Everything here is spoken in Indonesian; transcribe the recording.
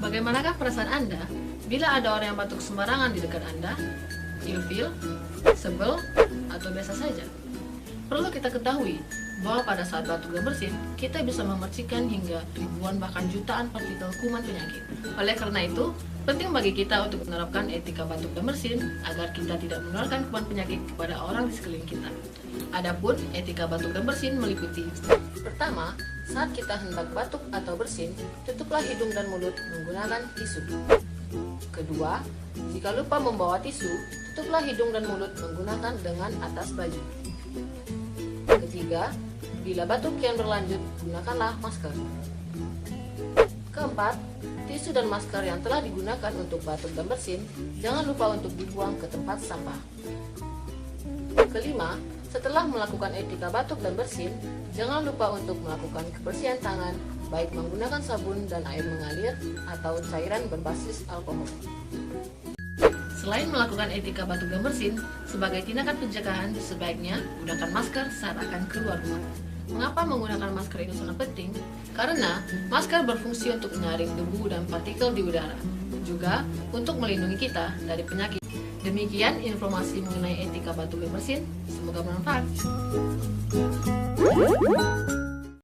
Bagaimanakah perasaan Anda bila ada orang yang batuk sembarangan di dekat Anda? Ilfil, sebel, atau biasa saja? Perlu kita ketahui bahwa pada saat batuk dan bersin, kita bisa memercikan hingga ribuan bahkan jutaan partikel kuman penyakit. Oleh karena itu, penting bagi kita untuk menerapkan etika batuk dan bersin agar kita tidak menularkan kuman penyakit kepada orang di sekeliling kita. Adapun etika batuk dan bersin meliputi: pertama, saat kita hendak batuk atau bersin, tutuplah hidung dan mulut menggunakan tisu. Kedua, jika lupa membawa tisu, tutuplah hidung dan mulut menggunakan dengan atas baju. Ketiga, bila batuk kian berlanjut, gunakanlah masker. Keempat, tisu dan masker yang telah digunakan untuk batuk dan bersin, jangan lupa untuk dibuang ke tempat sampah. Kelima, setelah melakukan etika batuk dan bersin, jangan lupa untuk melakukan kebersihan tangan, baik menggunakan sabun dan air mengalir atau cairan berbasis alkohol. Selain melakukan etika batuk dan bersin, sebagai tindakan pencegahan sebaiknya gunakan masker saat akan keluar rumah. Mengapa menggunakan masker itu sangat penting? Karena masker berfungsi untuk menyaring debu dan partikel di udara, juga untuk melindungi kita dari penyakit. Demikian informasi mengenai etika batuk dan bersin, semoga bermanfaat.